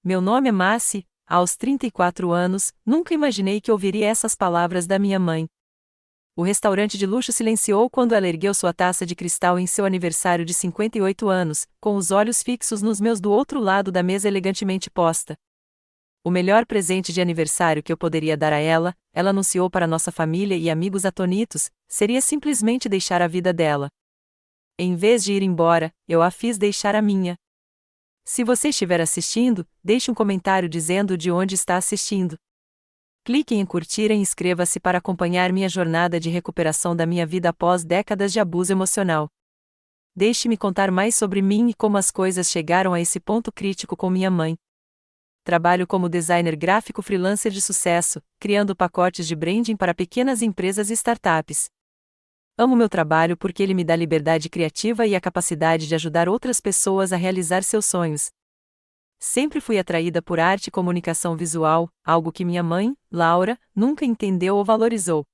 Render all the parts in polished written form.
Meu nome é Massi. Aos 34 anos, nunca imaginei que ouviria essas palavras da minha mãe. O restaurante de luxo silenciou quando ela ergueu sua taça de cristal em seu aniversário de 58 anos, com os olhos fixos nos meus do outro lado da mesa elegantemente posta. O melhor presente de aniversário que eu poderia dar a ela, ela anunciou para nossa família e amigos atonitos, seria simplesmente deixar a vida dela. Em vez de ir embora, eu a fiz deixar a minha. Se você estiver assistindo, deixe um comentário dizendo de onde está assistindo. Clique em curtir e inscreva-se para acompanhar minha jornada de recuperação da minha vida após décadas de abuso emocional. Deixe-me contar mais sobre mim e como as coisas chegaram a esse ponto crítico com minha mãe. Trabalho como designer gráfico freelancer de sucesso, criando pacotes de branding para pequenas empresas e startups. Amo meu trabalho porque ele me dá liberdade criativa e a capacidade de ajudar outras pessoas a realizar seus sonhos. Sempre fui atraída por arte e comunicação visual, algo que minha mãe, Laura, nunca entendeu ou valorizou.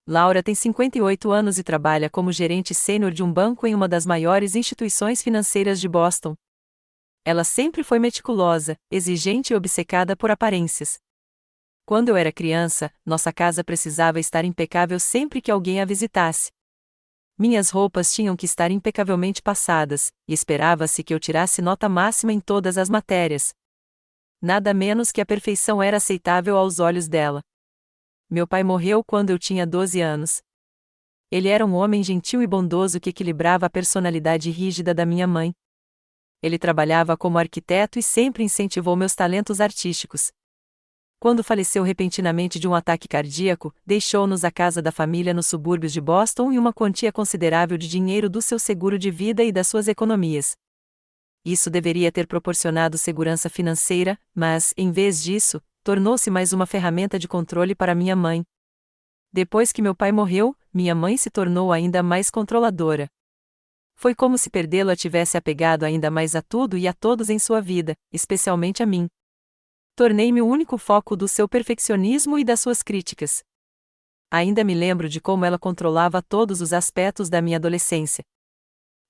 Laura tem 58 anos e trabalha como gerente sênior de um banco em uma das maiores instituições financeiras de Boston. Ela sempre foi meticulosa, exigente e obcecada por aparências. Quando eu era criança, nossa casa precisava estar impecável sempre que alguém a visitasse. Minhas roupas tinham que estar impecavelmente passadas, e esperava-se que eu tirasse nota máxima em todas as matérias. Nada menos que a perfeição era aceitável aos olhos dela. Meu pai morreu quando eu tinha 12 anos. Ele era um homem gentil e bondoso que equilibrava a personalidade rígida da minha mãe. Ele trabalhava como arquiteto e sempre incentivou meus talentos artísticos. Quando faleceu repentinamente de um ataque cardíaco, deixou-nos a casa da família nos subúrbios de Boston e uma quantia considerável de dinheiro do seu seguro de vida e das suas economias. Isso deveria ter proporcionado segurança financeira, mas, em vez disso, tornou-se mais uma ferramenta de controle para minha mãe. Depois que meu pai morreu, minha mãe se tornou ainda mais controladora. Foi como se perdê-lo a tivesse apegado ainda mais a tudo e a todos em sua vida, especialmente a mim. Tornei-me o único foco do seu perfeccionismo e das suas críticas. Ainda me lembro de como ela controlava todos os aspectos da minha adolescência.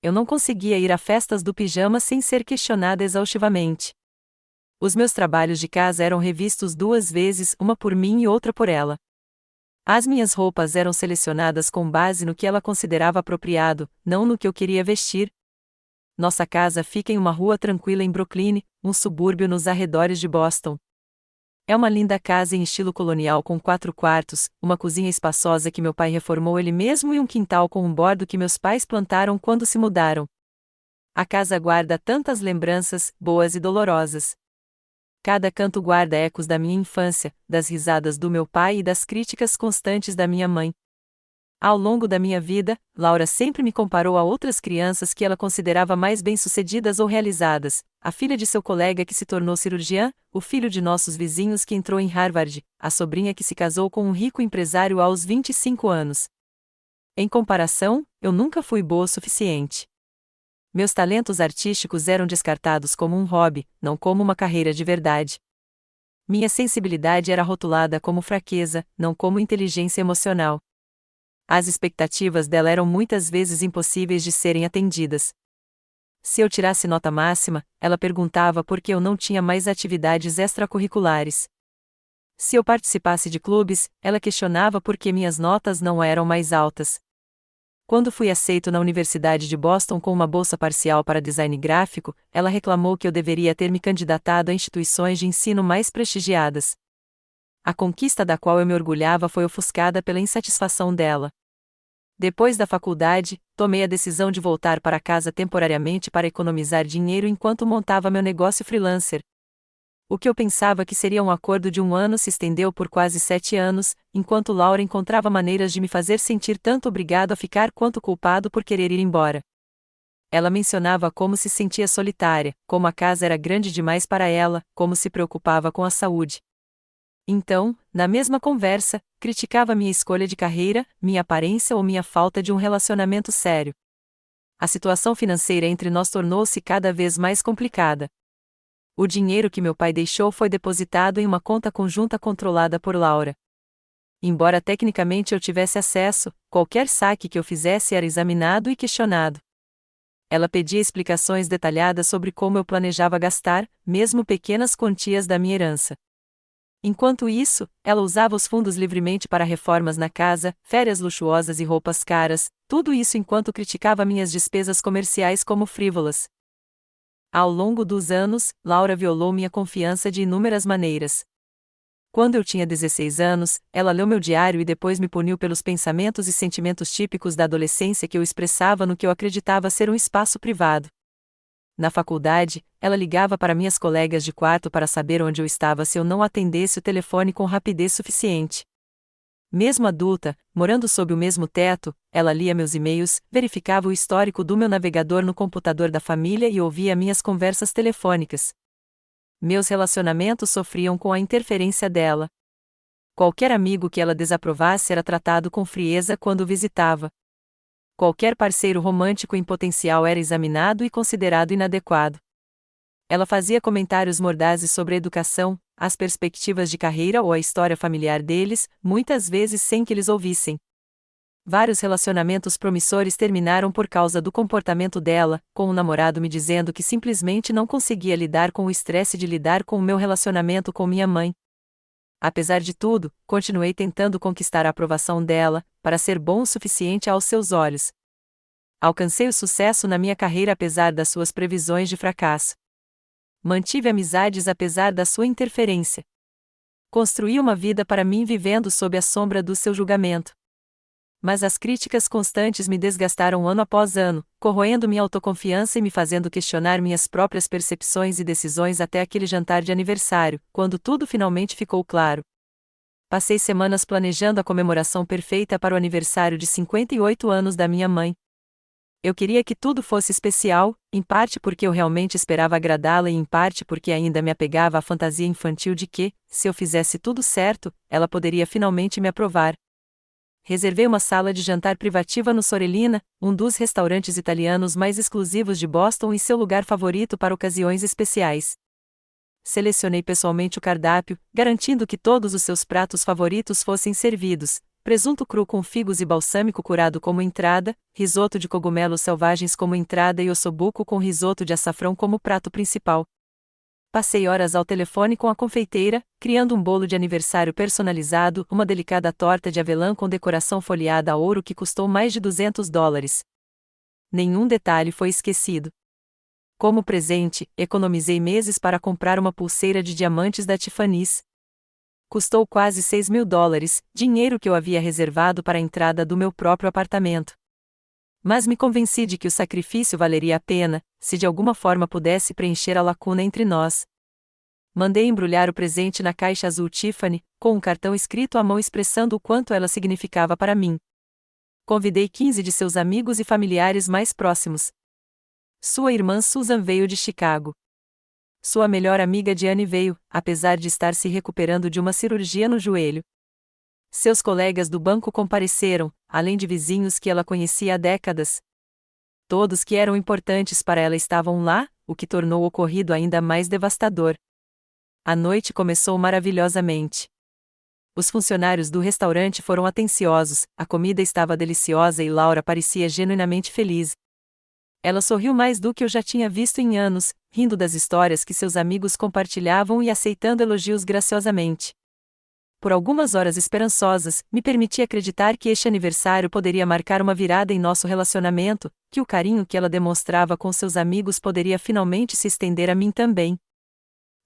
Eu não conseguia ir a festas do pijama sem ser questionada exaustivamente. Os meus trabalhos de casa eram revistos 2 vezes, uma por mim e outra por ela. As minhas roupas eram selecionadas com base no que ela considerava apropriado, não no que eu queria vestir. Nossa casa fica em uma rua tranquila em Brooklyn, um subúrbio nos arredores de Boston. É uma linda casa em estilo colonial com 4 quartos, uma cozinha espaçosa que meu pai reformou ele mesmo e um quintal com um bordo que meus pais plantaram quando se mudaram. A casa guarda tantas lembranças, boas e dolorosas. Cada canto guarda ecos da minha infância, das risadas do meu pai e das críticas constantes da minha mãe. Ao longo da minha vida, Laura sempre me comparou a outras crianças que ela considerava mais bem-sucedidas ou realizadas, a filha de seu colega que se tornou cirurgiã, o filho de nossos vizinhos que entrou em Harvard, a sobrinha que se casou com um rico empresário aos 25 anos. Em comparação, eu nunca fui boa o suficiente. Meus talentos artísticos eram descartados como um hobby, não como uma carreira de verdade. Minha sensibilidade era rotulada como fraqueza, não como inteligência emocional. As expectativas dela eram muitas vezes impossíveis de serem atendidas. Se eu tirasse nota máxima, ela perguntava por que eu não tinha mais atividades extracurriculares. Se eu participasse de clubes, ela questionava por que minhas notas não eram mais altas. Quando fui aceito na Universidade de Boston com uma bolsa parcial para design gráfico, ela reclamou que eu deveria ter me candidatado a instituições de ensino mais prestigiadas. A conquista da qual eu me orgulhava foi ofuscada pela insatisfação dela. Depois da faculdade, tomei a decisão de voltar para casa temporariamente para economizar dinheiro enquanto montava meu negócio freelancer. O que eu pensava que seria um acordo de 1 ano se estendeu por quase 7 anos, enquanto Laura encontrava maneiras de me fazer sentir tanto obrigado a ficar quanto culpado por querer ir embora. Ela mencionava como se sentia solitária, como a casa era grande demais para ela, como se preocupava com a saúde. Então, na mesma conversa, criticava minha escolha de carreira, minha aparência ou minha falta de um relacionamento sério. A situação financeira entre nós tornou-se cada vez mais complicada. O dinheiro que meu pai deixou foi depositado em uma conta conjunta controlada por Laura. Embora tecnicamente eu tivesse acesso, qualquer saque que eu fizesse era examinado e questionado. Ela pedia explicações detalhadas sobre como eu planejava gastar, mesmo pequenas quantias da minha herança. Enquanto isso, ela usava os fundos livremente para reformas na casa, férias luxuosas e roupas caras, tudo isso enquanto criticava minhas despesas comerciais como frívolas. Ao longo dos anos, Laura violou minha confiança de inúmeras maneiras. Quando eu tinha 16 anos, ela leu meu diário e depois me puniu pelos pensamentos e sentimentos típicos da adolescência que eu expressava no que eu acreditava ser um espaço privado. Na faculdade, ela ligava para minhas colegas de quarto para saber onde eu estava se eu não atendesse o telefone com rapidez suficiente. Mesmo adulta, morando sob o mesmo teto, ela lia meus e-mails, verificava o histórico do meu navegador no computador da família e ouvia minhas conversas telefônicas. Meus relacionamentos sofriam com a interferência dela. Qualquer amigo que ela desaprovasse era tratado com frieza quando o visitava. Qualquer parceiro romântico em potencial era examinado e considerado inadequado. Ela fazia comentários mordazes sobre a educação, as perspectivas de carreira ou a história familiar deles, muitas vezes sem que eles ouvissem. Vários relacionamentos promissores terminaram por causa do comportamento dela, com o namorado me dizendo que simplesmente não conseguia lidar com o estresse de lidar com o meu relacionamento com minha mãe. Apesar de tudo, continuei tentando conquistar a aprovação dela, para ser bom o suficiente aos seus olhos. Alcancei o sucesso na minha carreira apesar das suas previsões de fracasso. Mantive amizades apesar da sua interferência. Construí uma vida para mim vivendo sob a sombra do seu julgamento. Mas as críticas constantes me desgastaram ano após ano, corroendo minha autoconfiança e me fazendo questionar minhas próprias percepções e decisões até aquele jantar de aniversário, quando tudo finalmente ficou claro. Passei semanas planejando a comemoração perfeita para o aniversário de 58 anos da minha mãe. Eu queria que tudo fosse especial, em parte porque eu realmente esperava agradá-la e em parte porque ainda me apegava à fantasia infantil de que, se eu fizesse tudo certo, ela poderia finalmente me aprovar. Reservei uma sala de jantar privativa no Sorellina, um dos restaurantes italianos mais exclusivos de Boston e seu lugar favorito para ocasiões especiais. Selecionei pessoalmente o cardápio, garantindo que todos os seus pratos favoritos fossem servidos: presunto cru com figos e balsâmico curado como entrada, risoto de cogumelos selvagens como entrada e ossobuco com risoto de açafrão como prato principal. Passei horas ao telefone com a confeiteira, criando um bolo de aniversário personalizado, uma delicada torta de avelã com decoração folheada a ouro que custou mais de $200. Nenhum detalhe foi esquecido. Como presente, economizei meses para comprar uma pulseira de diamantes da Tiffany's. Custou quase $6.000, dinheiro que eu havia reservado para a entrada do meu próprio apartamento. Mas me convenci de que o sacrifício valeria a pena, se de alguma forma pudesse preencher a lacuna entre nós. Mandei embrulhar o presente na caixa azul Tiffany, com um cartão escrito à mão expressando o quanto ela significava para mim. Convidei 15 de seus amigos e familiares mais próximos. Sua irmã Susan veio de Chicago. Sua melhor amiga Diane veio, apesar de estar se recuperando de uma cirurgia no joelho. Seus colegas do banco compareceram, além de vizinhos que ela conhecia há décadas. Todos que eram importantes para ela estavam lá, o que tornou o ocorrido ainda mais devastador. A noite começou maravilhosamente. Os funcionários do restaurante foram atenciosos, a comida estava deliciosa e Laura parecia genuinamente feliz. Ela sorriu mais do que eu já tinha visto em anos, rindo das histórias que seus amigos compartilhavam e aceitando elogios graciosamente. Por algumas horas esperançosas, me permiti acreditar que este aniversário poderia marcar uma virada em nosso relacionamento, que o carinho que ela demonstrava com seus amigos poderia finalmente se estender a mim também.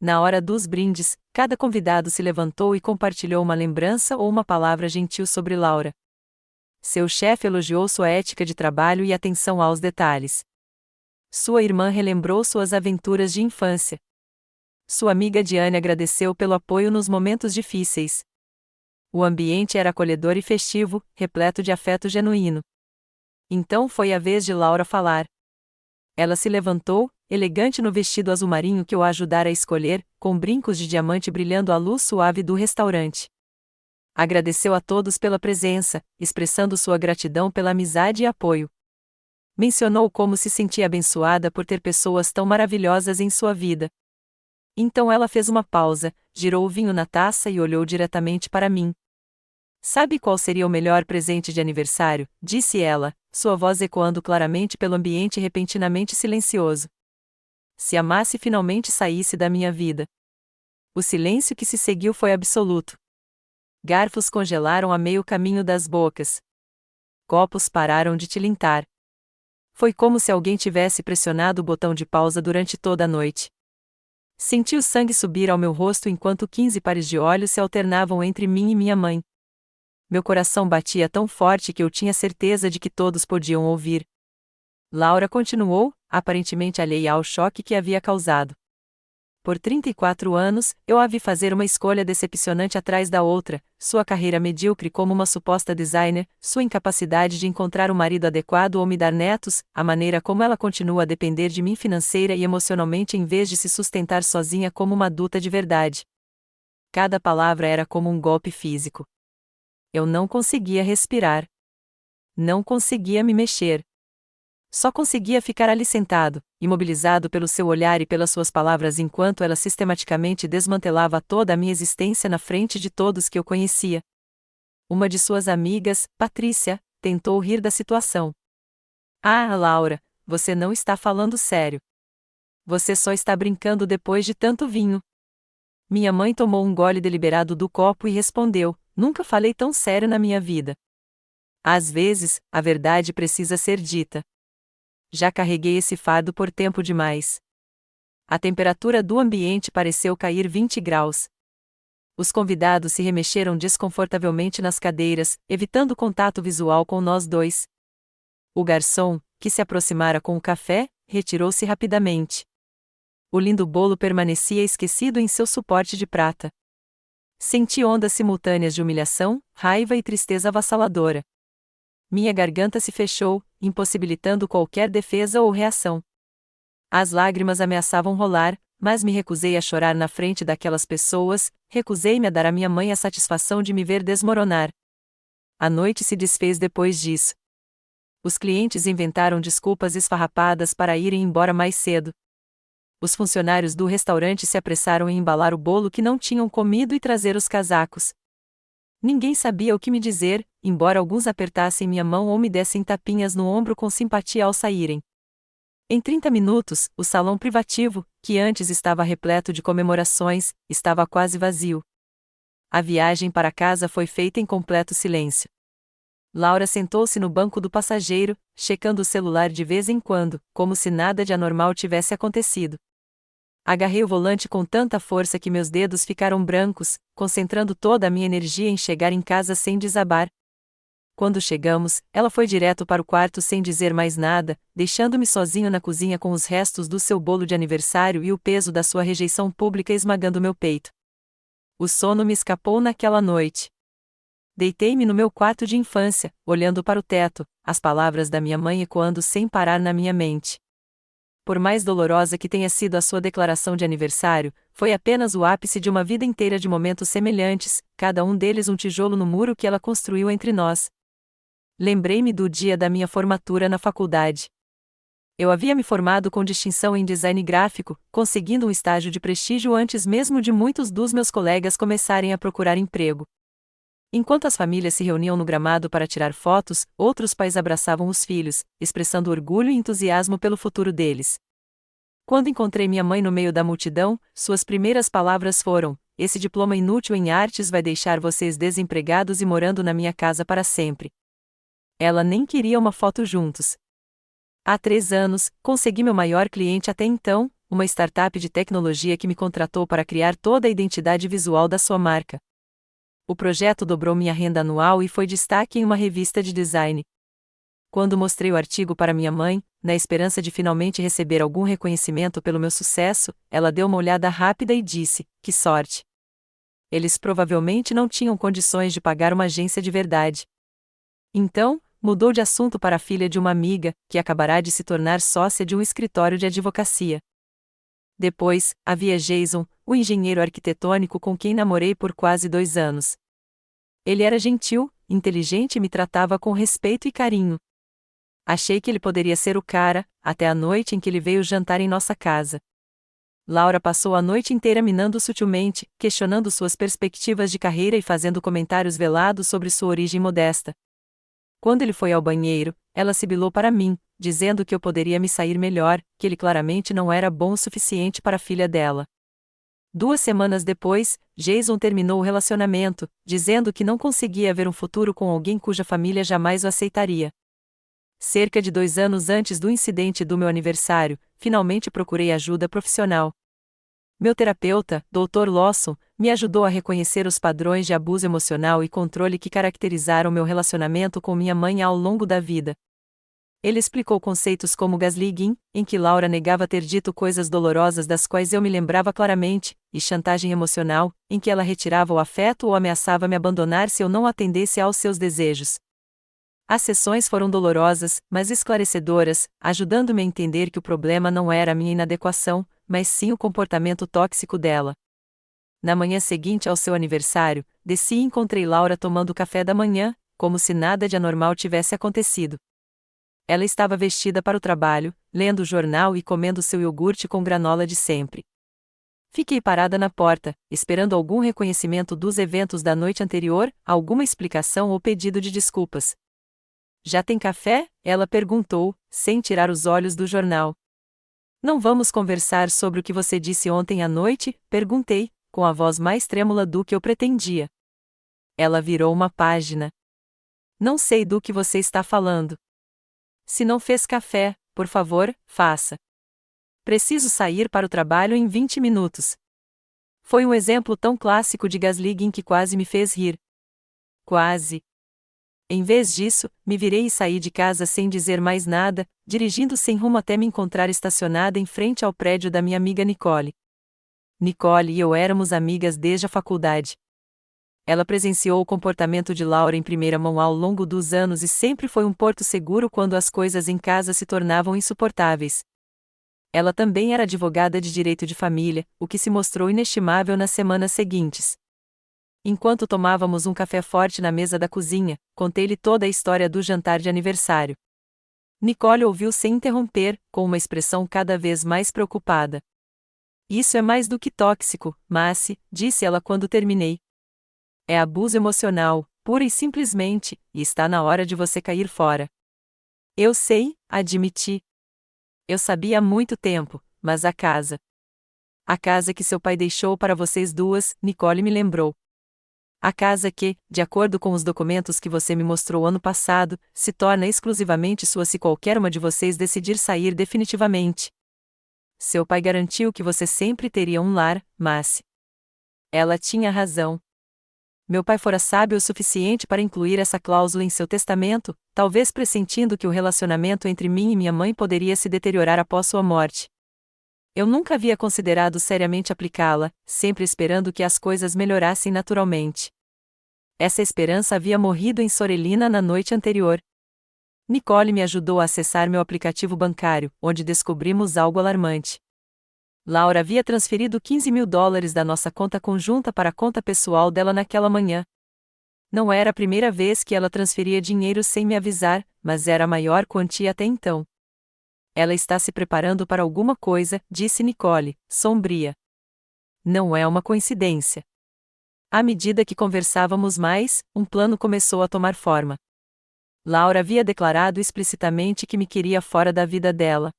Na hora dos brindes, cada convidado se levantou e compartilhou uma lembrança ou uma palavra gentil sobre Laura. Seu chefe elogiou sua ética de trabalho e atenção aos detalhes. Sua irmã relembrou suas aventuras de infância. Sua amiga Diane agradeceu pelo apoio nos momentos difíceis. O ambiente era acolhedor e festivo, repleto de afeto genuíno. Então foi a vez de Laura falar. Ela se levantou, elegante no vestido azul marinho que eu a ajudara a escolher, com brincos de diamante brilhando à luz suave do restaurante. Agradeceu a todos pela presença, expressando sua gratidão pela amizade e apoio. Mencionou como se sentia abençoada por ter pessoas tão maravilhosas em sua vida. Então ela fez uma pausa, girou o vinho na taça e olhou diretamente para mim. Sabe qual seria o melhor presente de aniversário? Disse ela, sua voz ecoando claramente pelo ambiente repentinamente silencioso. Se a Márcia finalmente saísse da minha vida. O silêncio que se seguiu foi absoluto. Garfos congelaram a meio caminho das bocas. Copos pararam de tilintar. Foi como se alguém tivesse pressionado o botão de pausa durante toda a noite. Senti o sangue subir ao meu rosto enquanto 15 pares de olhos se alternavam entre mim e minha mãe. Meu coração batia tão forte que eu tinha certeza de que todos podiam ouvir. Laura continuou, aparentemente alheia ao choque que havia causado. Por 34 anos, eu a vi fazer uma escolha decepcionante atrás da outra, sua carreira medíocre como uma suposta designer, sua incapacidade de encontrar um marido adequado ou me dar netos, a maneira como ela continua a depender de mim financeira e emocionalmente em vez de se sustentar sozinha como uma adulta de verdade. Cada palavra era como um golpe físico. Eu não conseguia respirar. Não conseguia me mexer. Só conseguia ficar ali sentado, imobilizado pelo seu olhar e pelas suas palavras enquanto ela sistematicamente desmantelava toda a minha existência na frente de todos que eu conhecia. Uma de suas amigas, Patrícia, tentou rir da situação. Ah, Laura, você não está falando sério. Você só está brincando depois de tanto vinho. Minha mãe tomou um gole deliberado do copo e respondeu: nunca falei tão sério na minha vida. Às vezes, a verdade precisa ser dita. Já carreguei esse fardo por tempo demais. A temperatura do ambiente pareceu cair 20 graus. Os convidados se remexeram desconfortavelmente nas cadeiras, evitando contato visual com nós dois. O garçom, que se aproximara com o café, retirou-se rapidamente. O lindo bolo permanecia esquecido em seu suporte de prata. Senti ondas simultâneas de humilhação, raiva e tristeza avassaladora. Minha garganta se fechou, impossibilitando qualquer defesa ou reação. As lágrimas ameaçavam rolar, mas me recusei a chorar na frente daquelas pessoas, recusei-me a dar à minha mãe a satisfação de me ver desmoronar. A noite se desfez depois disso. Os clientes inventaram desculpas esfarrapadas para irem embora mais cedo. Os funcionários do restaurante se apressaram em embalar o bolo que não tinham comido e trazer os casacos. Ninguém sabia o que me dizer, embora alguns apertassem minha mão ou me dessem tapinhas no ombro com simpatia ao saírem. Em 30 minutos, o salão privativo, que antes estava repleto de comemorações, estava quase vazio. A viagem para casa foi feita em completo silêncio. Laura sentou-se no banco do passageiro, checando o celular de vez em quando, como se nada de anormal tivesse acontecido. Agarrei o volante com tanta força que meus dedos ficaram brancos, concentrando toda a minha energia em chegar em casa sem desabar. Quando chegamos, ela foi direto para o quarto sem dizer mais nada, deixando-me sozinho na cozinha com os restos do seu bolo de aniversário e o peso da sua rejeição pública esmagando meu peito. O sono me escapou naquela noite. Deitei-me no meu quarto de infância, olhando para o teto, as palavras da minha mãe ecoando sem parar na minha mente. Por mais dolorosa que tenha sido a sua declaração de aniversário, foi apenas o ápice de uma vida inteira de momentos semelhantes, cada um deles um tijolo no muro que ela construiu entre nós. Lembrei-me do dia da minha formatura na faculdade. Eu havia me formado com distinção em design gráfico, conseguindo um estágio de prestígio antes mesmo de muitos dos meus colegas começarem a procurar emprego. Enquanto as famílias se reuniam no gramado para tirar fotos, outros pais abraçavam os filhos, expressando orgulho e entusiasmo pelo futuro deles. Quando encontrei minha mãe no meio da multidão, suas primeiras palavras foram: esse diploma inútil em artes vai deixar vocês desempregados e morando na minha casa para sempre. Ela nem queria uma foto juntos. Há 3 anos, consegui meu maior cliente até então, uma startup de tecnologia que me contratou para criar toda a identidade visual da sua marca. O projeto dobrou minha renda anual e foi destaque em uma revista de design. Quando mostrei o artigo para minha mãe, na esperança de finalmente receber algum reconhecimento pelo meu sucesso, ela deu uma olhada rápida e disse: que sorte! Eles provavelmente não tinham condições de pagar uma agência de verdade. Então, mudou de assunto para a filha de uma amiga, que acabará de se tornar sócia de um escritório de advocacia. Depois, havia Jason, o engenheiro arquitetônico com quem namorei por quase 2 anos. Ele era gentil, inteligente e me tratava com respeito e carinho. Achei que ele poderia ser o cara, até a noite em que ele veio jantar em nossa casa. Laura passou a noite inteira minando sutilmente, questionando suas perspectivas de carreira e fazendo comentários velados sobre sua origem modesta. Quando ele foi ao banheiro, ela sibilou para mim, dizendo que eu poderia me sair melhor, que ele claramente não era bom o suficiente para a filha dela. 2 semanas depois, Jason terminou o relacionamento, dizendo que não conseguia ver um futuro com alguém cuja família jamais o aceitaria. Cerca de 2 anos antes do incidente do meu aniversário, finalmente procurei ajuda profissional. Meu terapeuta, Dr. Lawson, me ajudou a reconhecer os padrões de abuso emocional e controle que caracterizaram meu relacionamento com minha mãe ao longo da vida. Ele explicou conceitos como gaslighting, em que Laura negava ter dito coisas dolorosas das quais eu me lembrava claramente, e chantagem emocional, em que ela retirava o afeto ou ameaçava me abandonar se eu não atendesse aos seus desejos. As sessões foram dolorosas, mas esclarecedoras, ajudando-me a entender que o problema não era a minha inadequação, mas sim o comportamento tóxico dela. Na manhã seguinte ao seu aniversário, desci e encontrei Laura tomando café da manhã, como se nada de anormal tivesse acontecido. Ela estava vestida para o trabalho, lendo o jornal e comendo seu iogurte com granola de sempre. Fiquei parada na porta, esperando algum reconhecimento dos eventos da noite anterior, alguma explicação ou pedido de desculpas. Já tem café? Ela perguntou, sem tirar os olhos do jornal. Não vamos conversar sobre o que você disse ontem à noite? Perguntei, com a voz mais trêmula do que eu pretendia. Ela virou uma página. Não sei do que você está falando. Se não fez café, por favor, faça. Preciso sair para o trabalho em 20 minutos. Foi um exemplo tão clássico de gaslighting que quase me fez rir. Quase. Em vez disso, me virei e saí de casa sem dizer mais nada, dirigindo sem rumo até me encontrar estacionada em frente ao prédio da minha amiga Nicole. Nicole e eu éramos amigas desde a faculdade. Ela presenciou o comportamento de Laura em primeira mão ao longo dos anos e sempre foi um porto seguro quando as coisas em casa se tornavam insuportáveis. Ela também era advogada de direito de família, o que se mostrou inestimável nas semanas seguintes. Enquanto tomávamos um café forte na mesa da cozinha, contei-lhe toda a história do jantar de aniversário. Nicole ouviu sem interromper, com uma expressão cada vez mais preocupada. Isso é mais do que tóxico, Massi, disse ela quando terminei. É abuso emocional, pura e simplesmente, e está na hora de você cair fora. Eu sei, admiti. Eu sabia há muito tempo, mas a casa. A casa que seu pai deixou para vocês duas, Nicole me lembrou. A casa que, de acordo com os documentos que você me mostrou ano passado, se torna exclusivamente sua se qualquer uma de vocês decidir sair definitivamente. Seu pai garantiu que você sempre teria um lar, mas... Ela tinha razão. Meu pai fora sábio o suficiente para incluir essa cláusula em seu testamento, talvez pressentindo que o relacionamento entre mim e minha mãe poderia se deteriorar após sua morte. Eu nunca havia considerado seriamente aplicá-la, sempre esperando que as coisas melhorassem naturalmente. Essa esperança havia morrido em Sorelina na noite anterior. Nicole me ajudou a acessar meu aplicativo bancário, onde descobrimos algo alarmante. Laura havia transferido $15.000 da nossa conta conjunta para a conta pessoal dela naquela manhã. Não era a primeira vez que ela transferia dinheiro sem me avisar, mas era a maior quantia até então. Ela está se preparando para alguma coisa, disse Nicole, sombria. Não é uma coincidência. À medida que conversávamos mais, um plano começou a tomar forma. Laura havia declarado explicitamente que me queria fora da vida dela.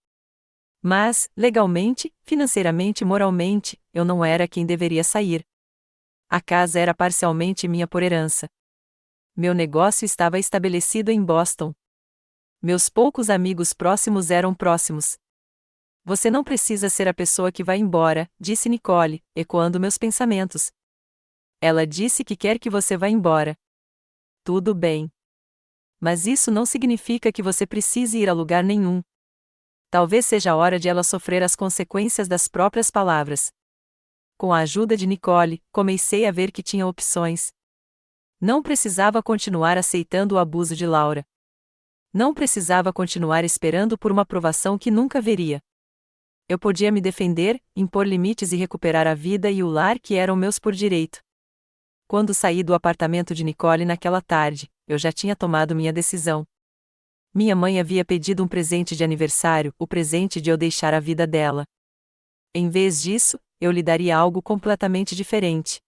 Mas, legalmente, financeiramente e moralmente, eu não era quem deveria sair. A casa era parcialmente minha por herança. Meu negócio estava estabelecido em Boston. Meus poucos amigos próximos eram próximos. Você não precisa ser a pessoa que vai embora, disse Nicole, ecoando meus pensamentos. Ela disse que quer que você vá embora. Tudo bem. Mas isso não significa que você precise ir a lugar nenhum. Talvez seja a hora de ela sofrer as consequências das próprias palavras. Com a ajuda de Nicole, comecei a ver que tinha opções. Não precisava continuar aceitando o abuso de Laura. Não precisava continuar esperando por uma aprovação que nunca veria. Eu podia me defender, impor limites e recuperar a vida e o lar que eram meus por direito. Quando saí do apartamento de Nicole naquela tarde, eu já tinha tomado minha decisão. Minha mãe havia pedido um presente de aniversário, o presente de eu deixar a vida dela. Em vez disso, eu lhe daria algo completamente diferente.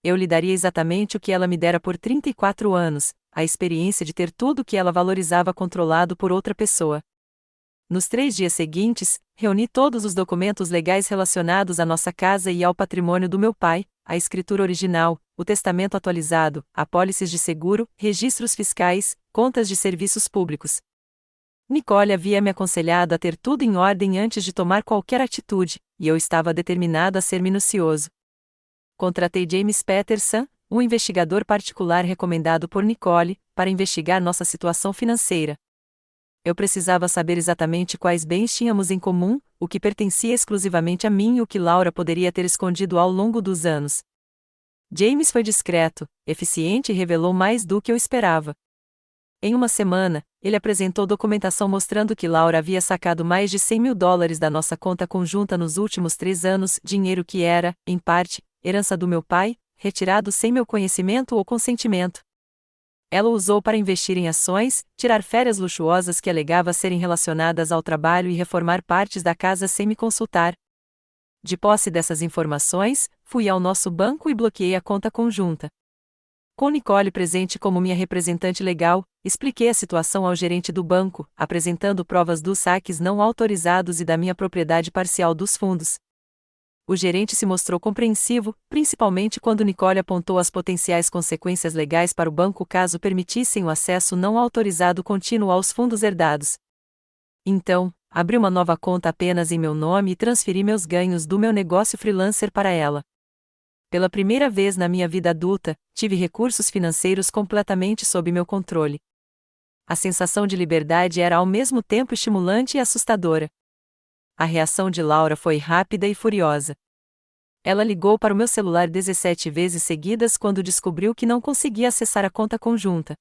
Eu lhe daria exatamente o que ela me dera por 34 anos, a experiência de ter tudo o que ela valorizava controlado por outra pessoa. Nos 3 dias seguintes, reuni todos os documentos legais relacionados à nossa casa e ao patrimônio do meu pai, a escritura original, o testamento atualizado, apólices de seguro, registros fiscais, contas de serviços públicos. Nicole havia me aconselhado a ter tudo em ordem antes de tomar qualquer atitude, e eu estava determinado a ser minucioso. Contratei James Patterson, um investigador particular recomendado por Nicole, para investigar nossa situação financeira. Eu precisava saber exatamente quais bens tínhamos em comum, o que pertencia exclusivamente a mim e o que Laura poderia ter escondido ao longo dos anos. James foi discreto, eficiente e revelou mais do que eu esperava. Em uma semana, ele apresentou documentação mostrando que Laura havia sacado mais de $100.000 da nossa conta conjunta nos últimos 3 anos, dinheiro que era, em parte, herança do meu pai, retirado sem meu conhecimento ou consentimento. Ela o usou para investir em ações, tirar férias luxuosas que alegava serem relacionadas ao trabalho e reformar partes da casa sem me consultar. De posse dessas informações, fui ao nosso banco e bloqueei a conta conjunta. Com Nicole presente como minha representante legal, expliquei a situação ao gerente do banco, apresentando provas dos saques não autorizados e da minha propriedade parcial dos fundos. O gerente se mostrou compreensivo, principalmente quando Nicole apontou as potenciais consequências legais para o banco caso permitissem o acesso não autorizado contínuo aos fundos herdados. Então, abri uma nova conta apenas em meu nome e transferi meus ganhos do meu negócio freelancer para ela. Pela primeira vez na minha vida adulta, tive recursos financeiros completamente sob meu controle. A sensação de liberdade era ao mesmo tempo estimulante e assustadora. A reação de Laura foi rápida e furiosa. Ela ligou para o meu celular 17 vezes seguidas quando descobriu que não conseguia acessar a conta conjunta.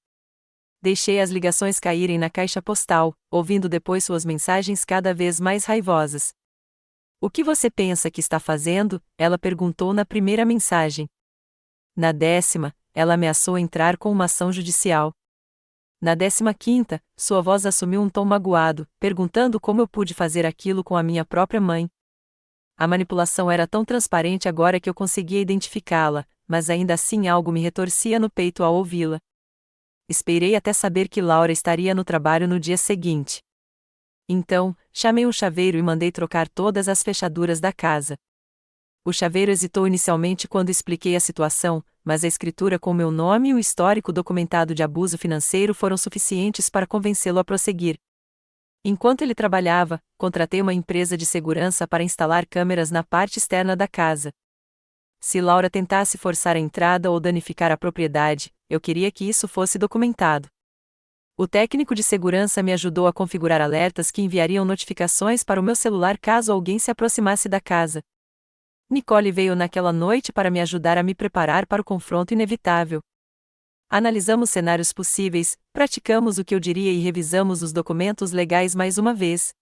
Deixei as ligações caírem na caixa postal, ouvindo depois suas mensagens cada vez mais raivosas. "O que você pensa que está fazendo?" ela perguntou na primeira mensagem. Na 10ª, ela ameaçou entrar com uma ação judicial. Na 15ª, sua voz assumiu um tom magoado, perguntando como eu pude fazer aquilo com a minha própria mãe. A manipulação era tão transparente agora que eu conseguia identificá-la, mas ainda assim algo me retorcia no peito ao ouvi-la. Esperei até saber que Laura estaria no trabalho no dia seguinte. Então, chamei um chaveiro e mandei trocar todas as fechaduras da casa. O chaveiro hesitou inicialmente quando expliquei a situação, mas a escritura com meu nome e o histórico documentado de abuso financeiro foram suficientes para convencê-lo a prosseguir. Enquanto ele trabalhava, contratei uma empresa de segurança para instalar câmeras na parte externa da casa. Se Laura tentasse forçar a entrada ou danificar a propriedade, eu queria que isso fosse documentado. O técnico de segurança me ajudou a configurar alertas que enviariam notificações para o meu celular caso alguém se aproximasse da casa. Nicole veio naquela noite para me ajudar a me preparar para o confronto inevitável. Analisamos cenários possíveis, praticamos o que eu diria e revisamos os documentos legais mais uma vez.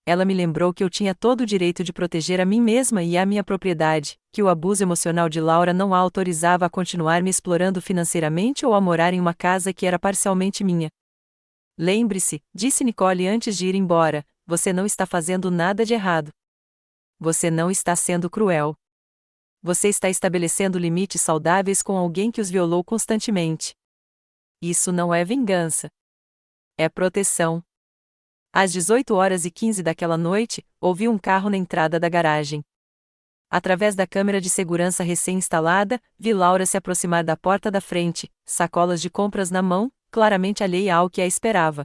Ela me lembrou que eu tinha todo o direito de proteger a mim mesma e a minha propriedade, que o abuso emocional de Laura não a autorizava a continuar me explorando financeiramente ou a morar em uma casa que era parcialmente minha. "Lembre-se", disse Nicole antes de ir embora, "você não está fazendo nada de errado. Você não está sendo cruel. Você está estabelecendo limites saudáveis com alguém que os violou constantemente. Isso não é vingança. É proteção." Às 18h15 daquela noite, ouvi um carro na entrada da garagem. Através da câmera de segurança recém-instalada, vi Laura se aproximar da porta da frente, sacolas de compras na mão, claramente alheia ao que a esperava.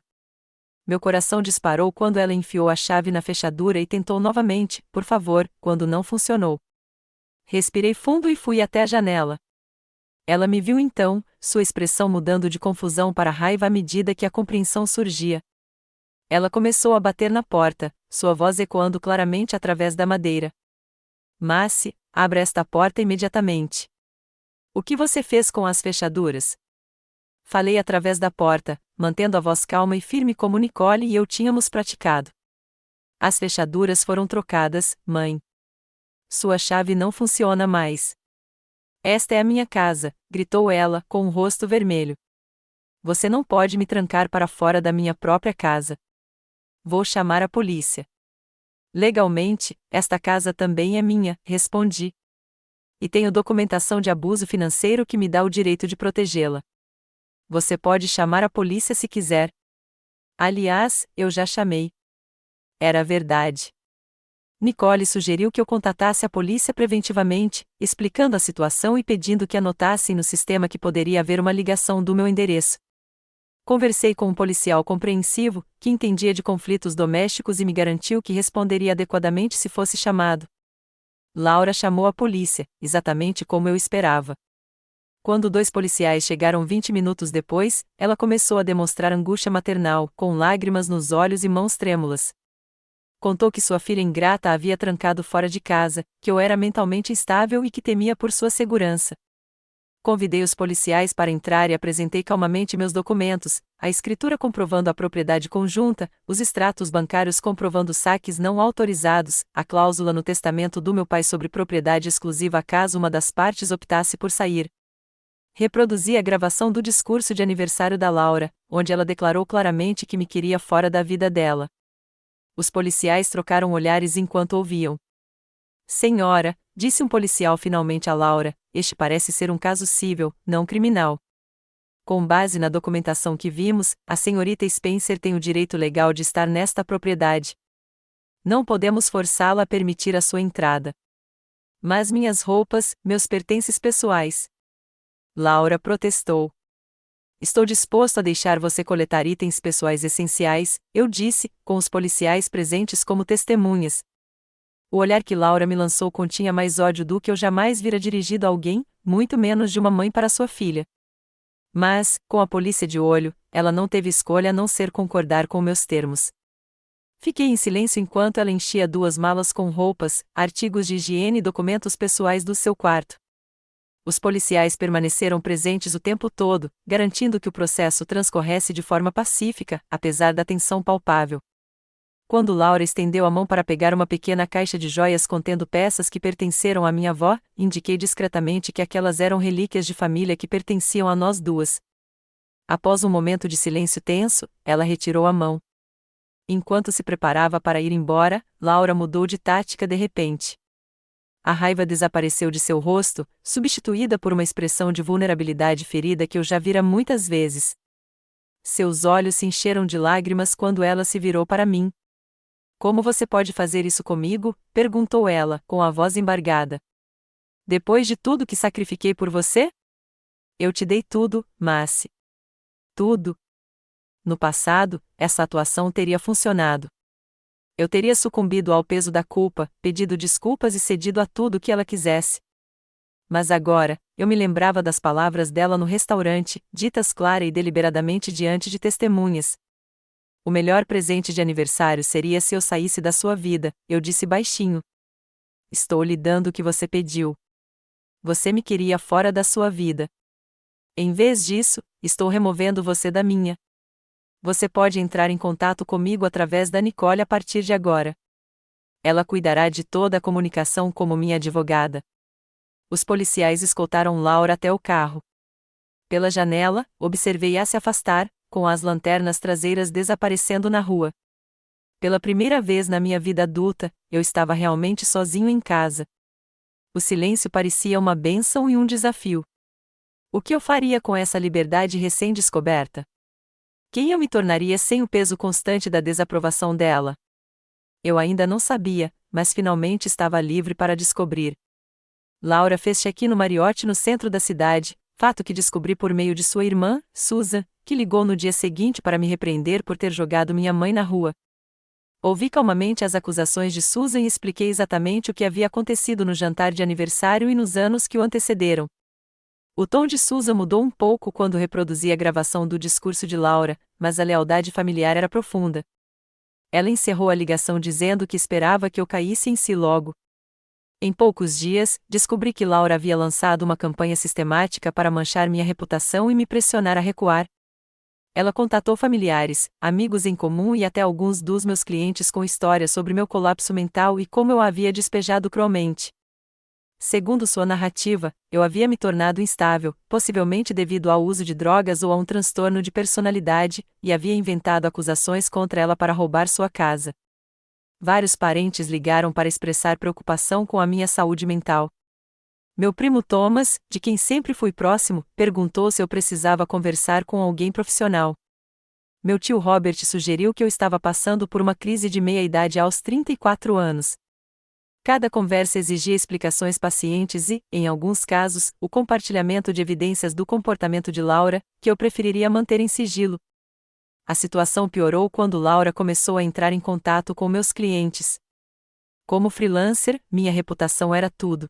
Meu coração disparou quando ela enfiou a chave na fechadura e tentou novamente, por favor, quando não funcionou. Respirei fundo e fui até a janela. Ela me viu então, sua expressão mudando de confusão para raiva à medida que a compreensão surgia. Ela começou a bater na porta, sua voz ecoando claramente através da madeira. "Massie, abra esta porta imediatamente." "O que você fez com as fechaduras?" Falei através da porta, mantendo a voz calma e firme como Nicole e eu tínhamos praticado. "As fechaduras foram trocadas, mãe. Sua chave não funciona mais." "Esta é a minha casa", gritou ela, com o rosto vermelho. "Você não pode me trancar para fora da minha própria casa. Vou chamar a polícia." Legalmente, esta casa também é minha, respondi. E tenho documentação de abuso financeiro que me dá o direito de protegê-la. Você pode chamar a polícia se quiser. Aliás, eu já chamei. Era verdade. Nicole sugeriu que eu contatasse a polícia preventivamente, explicando a situação e pedindo que anotassem no sistema que poderia haver uma ligação do meu endereço. Conversei com um policial compreensivo, que entendia de conflitos domésticos e me garantiu que responderia adequadamente se fosse chamado. Laura chamou a polícia, exatamente como eu esperava. Quando 2 policiais chegaram 20 minutos depois, ela começou a demonstrar angústia maternal, com lágrimas nos olhos e mãos trêmulas. Contou que sua filha ingrata a havia trancado fora de casa, que eu era mentalmente instável e que temia por sua segurança. Convidei os policiais para entrar e apresentei calmamente meus documentos, a escritura comprovando a propriedade conjunta, os extratos bancários comprovando saques não autorizados, a cláusula no testamento do meu pai sobre propriedade exclusiva caso uma das partes optasse por sair. Reproduzi a gravação do discurso de aniversário da Laura, onde ela declarou claramente que me queria fora da vida dela. Os policiais trocaram olhares enquanto ouviam. Senhora, disse um policial finalmente a Laura, este parece ser um caso civil, não criminal. Com base na documentação que vimos, a senhorita Spencer tem o direito legal de estar nesta propriedade. Não podemos forçá-la a permitir a sua entrada. Mas minhas roupas, meus pertences pessoais. Laura protestou. Estou disposto a deixar você coletar itens pessoais essenciais, eu disse, com os policiais presentes como testemunhas. O olhar que Laura me lançou continha mais ódio do que eu jamais vira dirigido a alguém, muito menos de uma mãe para sua filha. Mas, com a polícia de olho, ela não teve escolha a não ser concordar com meus termos. Fiquei em silêncio enquanto ela enchia 2 malas com roupas, artigos de higiene e documentos pessoais do seu quarto. Os policiais permaneceram presentes o tempo todo, garantindo que o processo transcorresse de forma pacífica, apesar da tensão palpável. Quando Laura estendeu a mão para pegar uma pequena caixa de joias contendo peças que pertenceram à minha avó, indiquei discretamente que aquelas eram relíquias de família que pertenciam a nós 2. Após um momento de silêncio tenso, ela retirou a mão. Enquanto se preparava para ir embora, Laura mudou de tática de repente. A raiva desapareceu de seu rosto, substituída por uma expressão de vulnerabilidade ferida que eu já vira muitas vezes. Seus olhos se encheram de lágrimas quando ela se virou para mim. Como você pode fazer isso comigo? Perguntou ela, com a voz embargada. Depois de tudo que sacrifiquei por você? Eu te dei tudo, Massi. Tudo. No passado, essa atuação teria funcionado. Eu teria sucumbido ao peso da culpa, pedido desculpas e cedido a tudo que ela quisesse. Mas agora, eu me lembrava das palavras dela no restaurante, ditas clara e deliberadamente diante de testemunhas. O melhor presente de aniversário seria se eu saísse da sua vida, eu disse baixinho. Estou lhe dando o que você pediu. Você me queria fora da sua vida. Em vez disso, estou removendo você da minha. Você pode entrar em contato comigo através da Nicole a partir de agora. Ela cuidará de toda a comunicação como minha advogada. Os policiais escoltaram Laura até o carro. Pela janela, observei-a se afastar, com as lanternas traseiras desaparecendo na rua. Pela primeira vez na minha vida adulta, eu estava realmente sozinho em casa. O silêncio parecia uma bênção e um desafio. O que eu faria com essa liberdade recém-descoberta? Quem eu me tornaria sem o peso constante da desaprovação dela? Eu ainda não sabia, mas finalmente estava livre para descobrir. Laura fez check-in no Marriott no centro da cidade, fato que descobri por meio de sua irmã, Susan, que ligou no dia seguinte para me repreender por ter jogado minha mãe na rua. Ouvi calmamente as acusações de Susan e expliquei exatamente o que havia acontecido no jantar de aniversário e nos anos que o antecederam. O tom de Susan mudou um pouco quando reproduzi a gravação do discurso de Laura, mas a lealdade familiar era profunda. Ela encerrou a ligação dizendo que esperava que eu caísse em si logo. Em poucos dias, descobri que Laura havia lançado uma campanha sistemática para manchar minha reputação e me pressionar a recuar. Ela contatou familiares, amigos em comum e até alguns dos meus clientes com histórias sobre meu colapso mental e como eu a havia despejado cruelmente. Segundo sua narrativa, eu havia me tornado instável, possivelmente devido ao uso de drogas ou a um transtorno de personalidade, e havia inventado acusações contra ela para roubar sua casa. Vários parentes ligaram para expressar preocupação com a minha saúde mental. Meu primo Thomas, de quem sempre fui próximo, perguntou se eu precisava conversar com alguém profissional. Meu tio Robert sugeriu que eu estava passando por uma crise de meia-idade aos 34 anos. Cada conversa exigia explicações pacientes e, em alguns casos, o compartilhamento de evidências do comportamento de Laura, que eu preferiria manter em sigilo. A situação piorou quando Laura começou a entrar em contato com meus clientes. Como freelancer, minha reputação era tudo.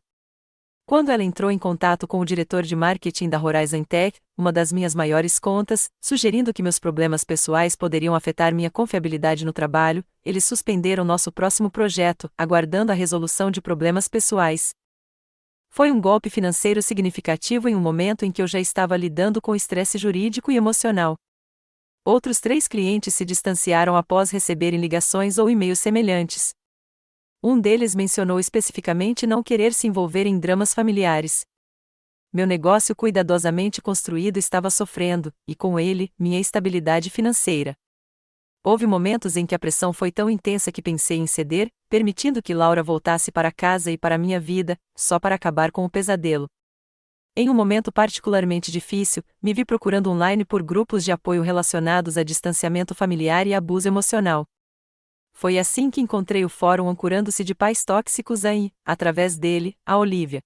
Quando ela entrou em contato com o diretor de marketing da Horizon Tech, uma das minhas maiores contas, sugerindo que meus problemas pessoais poderiam afetar minha confiabilidade no trabalho, eles suspenderam nosso próximo projeto, aguardando a resolução de problemas pessoais. Foi um golpe financeiro significativo em um momento em que eu já estava lidando com estresse jurídico e emocional. Outros 3 clientes se distanciaram após receberem ligações ou e-mails semelhantes. Um deles mencionou especificamente não querer se envolver em dramas familiares. Meu negócio cuidadosamente construído estava sofrendo, e com ele, minha estabilidade financeira. Houve momentos em que a pressão foi tão intensa que pensei em ceder, permitindo que Laura voltasse para casa e para minha vida, só para acabar com o pesadelo. Em um momento particularmente difícil, me vi procurando online por grupos de apoio relacionados a distanciamento familiar e abuso emocional. Foi assim que encontrei o fórum Ancorando-se de Pais Tóxicos e, através dele, a Olivia.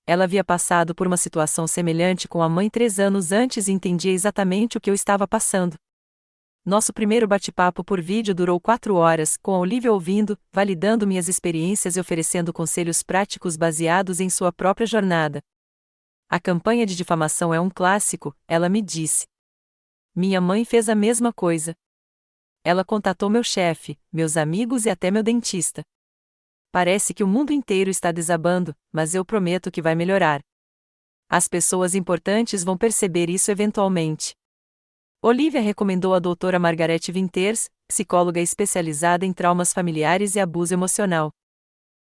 Ela havia passado por uma situação semelhante com a mãe 3 anos antes e entendia exatamente o que eu estava passando. Nosso primeiro bate-papo por vídeo durou 4 horas, com a Olivia ouvindo, validando minhas experiências e oferecendo conselhos práticos baseados em sua própria jornada. A campanha de difamação é um clássico, ela me disse. Minha mãe fez a mesma coisa. Ela contatou meu chefe, meus amigos e até meu dentista. Parece que o mundo inteiro está desabando, mas eu prometo que vai melhorar. As pessoas importantes vão perceber isso eventualmente. Olivia recomendou a doutora Margaret Winters, psicóloga especializada em traumas familiares e abuso emocional.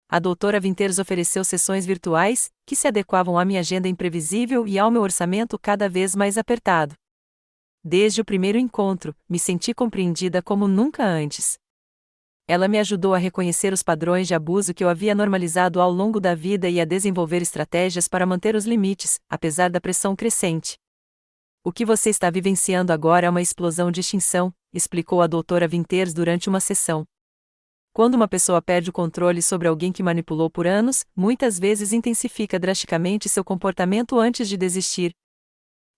A doutora Winters ofereceu sessões virtuais, que se adequavam à minha agenda imprevisível e ao meu orçamento cada vez mais apertado. Desde o primeiro encontro, me senti compreendida como nunca antes. Ela me ajudou a reconhecer os padrões de abuso que eu havia normalizado ao longo da vida e a desenvolver estratégias para manter os limites, apesar da pressão crescente. O que você está vivenciando agora é uma explosão de extinção, explicou a doutora Winters durante uma sessão. Quando uma pessoa perde o controle sobre alguém que manipulou por anos, muitas vezes intensifica drasticamente seu comportamento antes de desistir.